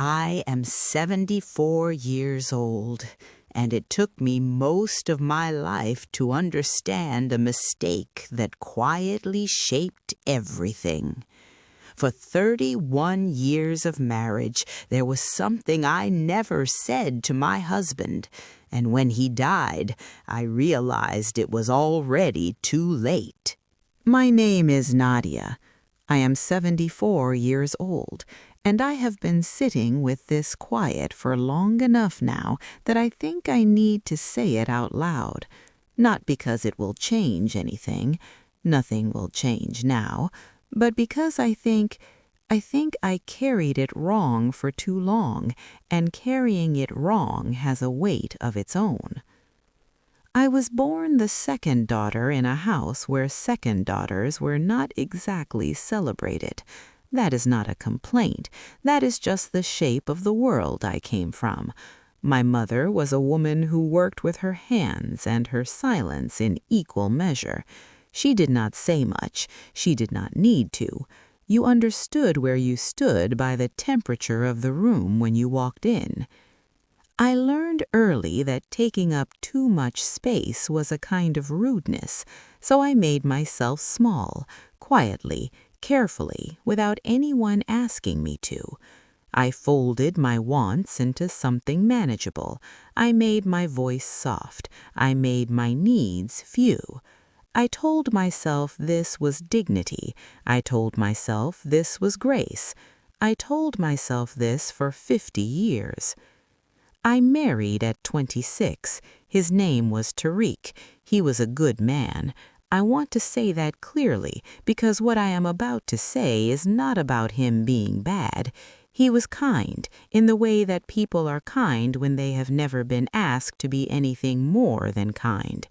I am 74 years old, and it took me most of my life to understand a mistake that quietly shaped everything. For 31 years of marriage, there was something I never said to my husband, and when he died, I realized it was already too late. My name is Nadia. I am 74 years old, and I have been sitting with this quiet for long enough now that I think I need to say it out loud. Not because it will change anything. Nothing will change now. But because I think I carried it wrong for too long, and carrying it wrong has a weight of its own. I was born the second daughter in a house where second daughters were not exactly celebrated. That is not a complaint. That is just the shape of the world I came from. My mother was a woman who worked with her hands and her silence in equal measure. She did not say much. She did not need to. You understood where you stood by the temperature of the room when you walked in. I learned early that taking up too much space was a kind of rudeness, so I made myself small, quietly, carefully, without anyone asking me to. I folded my wants into something manageable. I made my voice soft. I made my needs few. I told myself this was dignity. I told myself this was grace. I told myself this for 50 years. I married at 26. His name was Tariq. He was a good man. I want to say that clearly because what I am about to say is not about him being bad. He was kind in the way that people are kind when they have never been asked to be anything more than kind.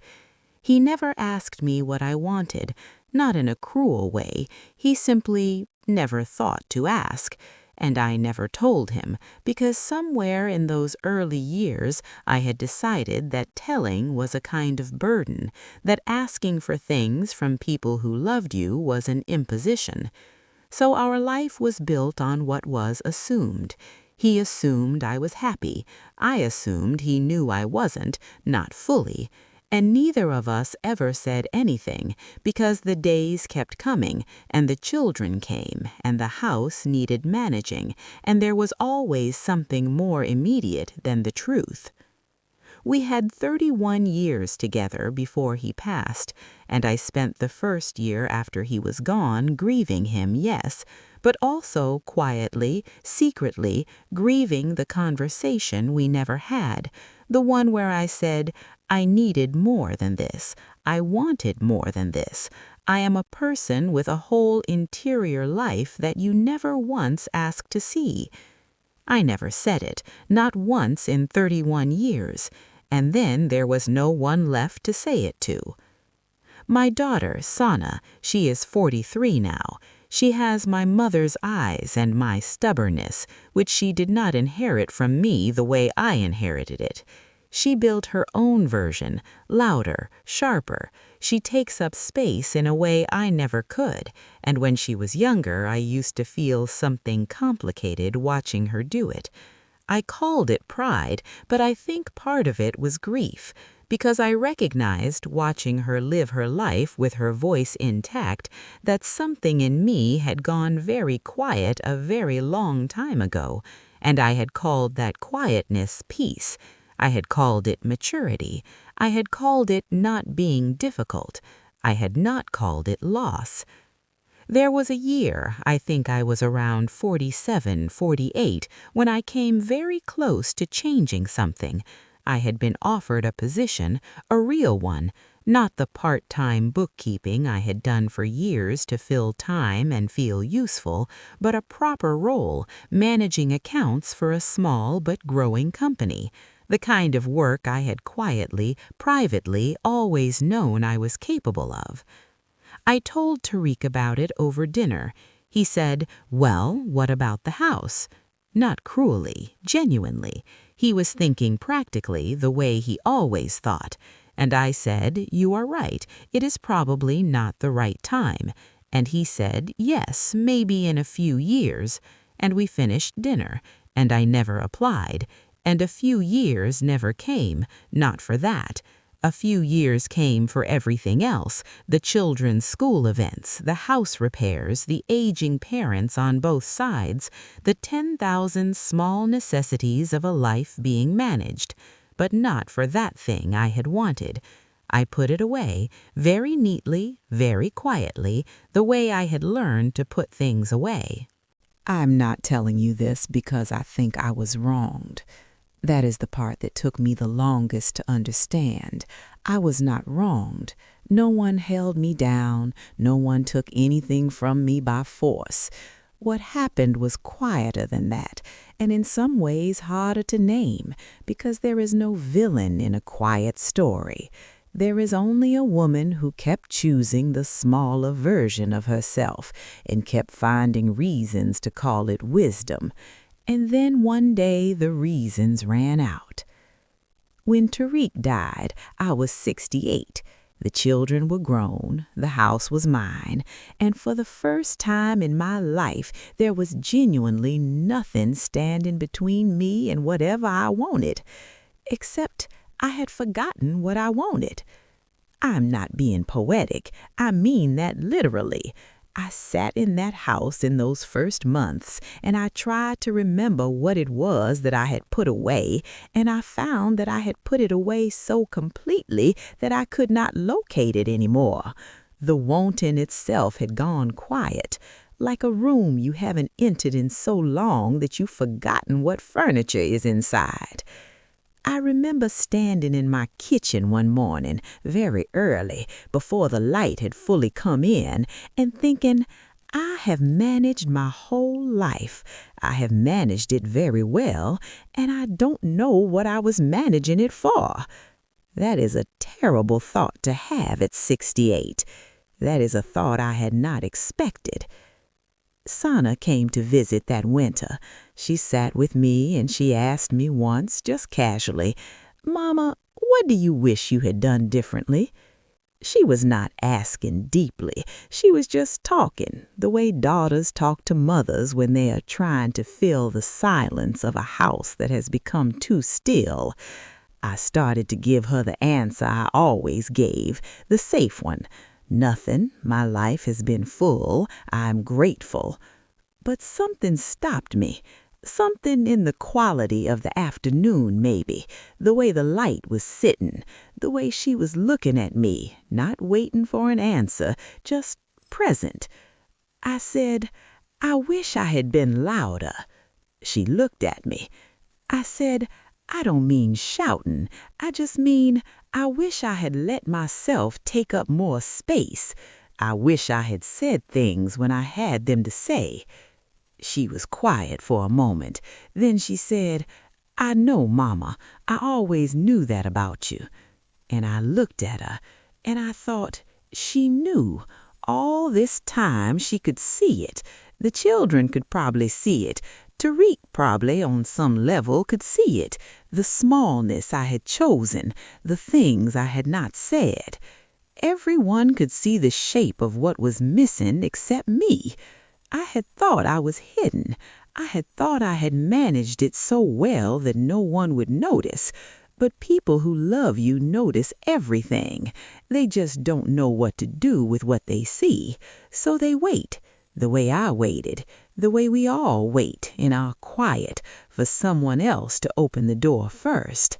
He never asked me what I wanted, not in a cruel way. He simply never thought to ask. And I never told him, because somewhere in those early years I had decided that telling was a kind of burden, that asking for things from people who loved you was an imposition. So our life was built on what was assumed. He assumed I was happy. I assumed he knew I wasn't, not fully. And neither of us ever said anything, because the days kept coming, and the children came, and the house needed managing, and there was always something more immediate than the truth. We had 31 years together before he passed, and I spent the first year after he was gone grieving him, yes, but also quietly, secretly, grieving the conversation we never had, the one where I said, I needed more than this. I wanted more than this. I am a person with a whole interior life that you never once asked to see. I never said it, not once in 31 years, and then there was no one left to say it to. My daughter, Sana, she is 43 now. She has my mother's eyes and my stubbornness, which she did not inherit from me the way I inherited it. She built her own version, louder, sharper. She takes up space in a way I never could, and when she was younger I used to feel something complicated watching her do it. I called it pride, but I think part of it was grief, because I recognized, watching her live her life with her voice intact, that something in me had gone very quiet a very long time ago, and I had called that quietness peace. I had called it maturity. I had called it not being difficult. I had not called it loss. There was a year, I think I was around 47, 48, when I came very close to changing something. I had been offered a position, a real one, not the part-time bookkeeping I had done for years to fill time and feel useful, but a proper role, managing accounts for a small but growing company. The kind of work I had quietly, privately, always known I was capable of. I told Tariq about it over dinner. He said, well, what about the house? Not cruelly, genuinely. He was thinking practically the way he always thought. And I said, you are right, it is probably not the right time. And he said, yes, maybe in a few years. And we finished dinner. and I never applied, and a few years never came, not for that. A few years came for everything else, the children's school events, the house repairs, the aging parents on both sides, the 10,000 small necessities of a life being managed, but not for that thing I had wanted. I put it away, very neatly, very quietly, the way I had learned to put things away. I'm not telling you this because I think I was wronged. That is the part that took me the longest to understand. I was not wronged. No one held me down. No one took anything from me by force. What happened was quieter than that, and in some ways harder to name, because there is no villain in a quiet story. There is only a woman who kept choosing the smaller version of herself and kept finding reasons to call it wisdom. And then one day the reasons ran out. When Tariq died, I was 68. The children were grown, the house was mine, and for the first time in my life there was genuinely nothing standing between me and whatever I wanted, except I had forgotten what I wanted. I'm not being poetic, I mean that literally. I sat in that house in those first months, and I tried to remember what it was that I had put away, and I found that I had put it away so completely that I could not locate it anymore. The wanting itself had gone quiet, like a room you haven't entered in so long that you've forgotten what furniture is inside. I remember standing in my kitchen one morning, very early, before the light had fully come in, and thinking, I have managed my whole life. I have managed it very well, and I don't know what I was managing it for. That is a terrible thought to have at 68. That is a thought I had not expected. Sana came to visit that winter. She sat with me and she asked me once, just casually, "Mama, what do you wish you had done differently?" She was not asking deeply. She was just talking, the way daughters talk to mothers when they are trying to fill the silence of a house that has become too still. I started to give her the answer I always gave, the safe one. Nothing. My life has been full. I'm grateful. But something stopped me. Something in the quality of the afternoon, maybe. The way the light was sitting. The way she was looking at me, not waiting for an answer, just present. I said, "I wish I had been louder." She looked at me. I said, "I don't mean shouting. I just mean I wish I had let myself take up more space. I wish I had said things when I had them to say." She was quiet for a moment. Then she said, "I know, Mama. I always knew that about you." And I looked at her, and I thought, she knew. All this time she could see it. The children could probably see it. Tariq probably, on some level, could see it. The smallness I had chosen, the things I had not said. Everyone could see the shape of what was missing except me. I had thought I was hidden. I had thought I had managed it so well that no one would notice. But people who love you notice everything. They just don't know what to do with what they see. So they wait, the way I waited, the way we all wait in our quiet for someone else to open the door first.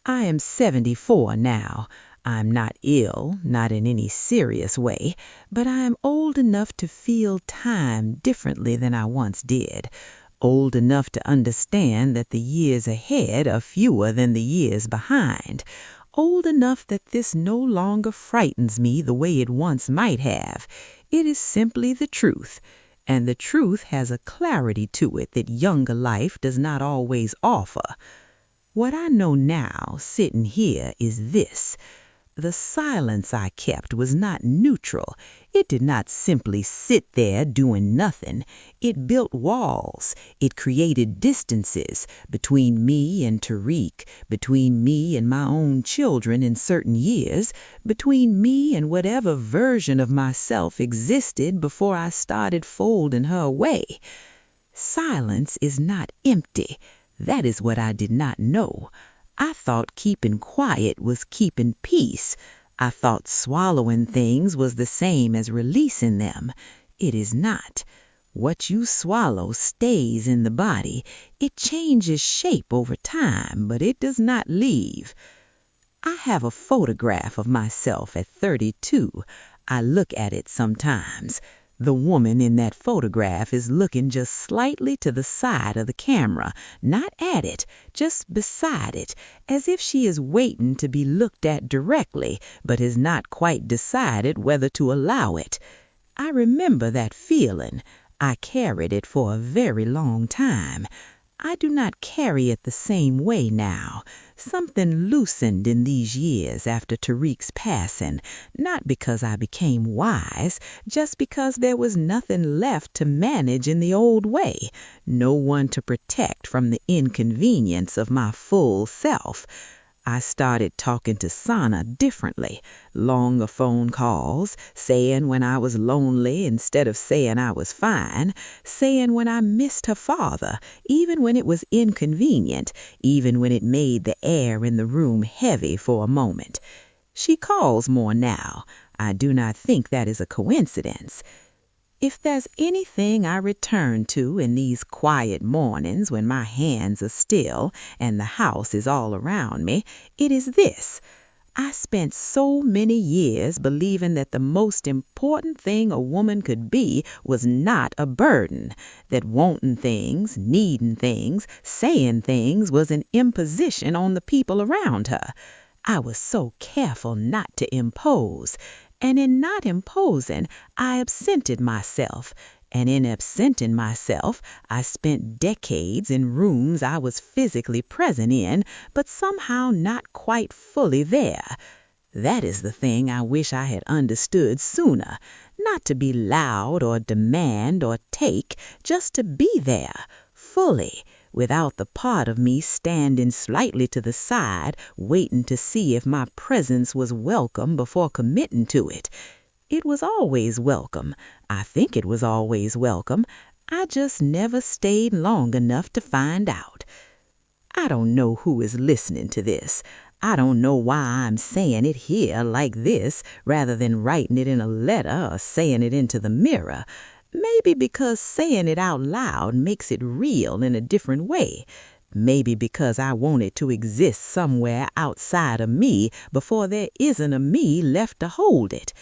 I am 74 now. I'm not ill, not in any serious way, but I am old enough to feel time differently than I once did. Old enough to understand that the years ahead are fewer than the years behind. Old enough that this no longer frightens me the way it once might have. It is simply the truth, and the truth has a clarity to it that younger life does not always offer. What I know now, sitting here, is this. The silence I kept was not neutral. It did not simply sit there doing nothing. It built walls. It created distances between me and Tariq, between me and my own children in certain years, between me and whatever version of myself existed before I started folding her away. Silence is not empty. That is what I did not know. I thought keeping quiet was keeping peace. I thought swallowing things was the same as releasing them. It is not. What you swallow stays in the body. It changes shape over time, but it does not leave. I have a photograph of myself at 32. I look at it sometimes. The woman in that photograph is looking just slightly to the side of the camera, not at it, just beside it, as if she is waiting to be looked at directly, but has not quite decided whether to allow it. I remember that feeling. I carried it for a very long time. I do not carry it the same way now. Something loosened in these years after Tariq's passing, not because I became wise, just because there was nothing left to manage in the old way, no one to protect from the inconvenience of my full self. I started talking to Sana differently, longer phone calls, saying when I was lonely instead of saying I was fine, saying when I missed her father, even when it was inconvenient, even when it made the air in the room heavy for a moment. She calls more now. I do not think that is a coincidence. If there's anything I return to in these quiet mornings when my hands are still and the house is all around me, it is this. I spent so many years believing that the most important thing a woman could be was not a burden, that wanting things, needing things, saying things was an imposition on the people around her. I was so careful not to impose. And in not imposing, I absented myself. And in absenting myself, I spent decades in rooms I was physically present in, but somehow not quite fully there. That is the thing I wish I had understood sooner. Not to be loud or demand or take, just to be there, fully, without the part of me standing slightly to the side, waiting to see if my presence was welcome before committing to it. It was always welcome. I think it was always welcome. I just never stayed long enough to find out. I don't know who is listening to this. I don't know why I'm saying it here like this rather than writing it in a letter or saying it into the mirror. Maybe because saying it out loud makes it real in a different way. Maybe because I want it to exist somewhere outside of me before there isn't a me left to hold it.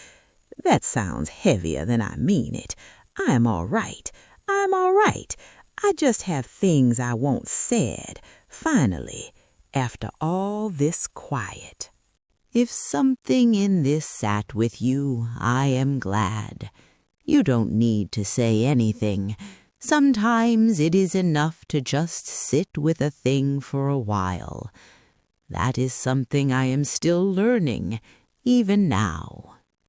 That sounds heavier than I mean it. I am all right. I'm all right. I just have things I want said, finally, after all this quiet. If something in this sat with you, I am glad. You don't need to say anything. Sometimes it is enough to just sit with a thing for a while. That is something I am still learning, even now.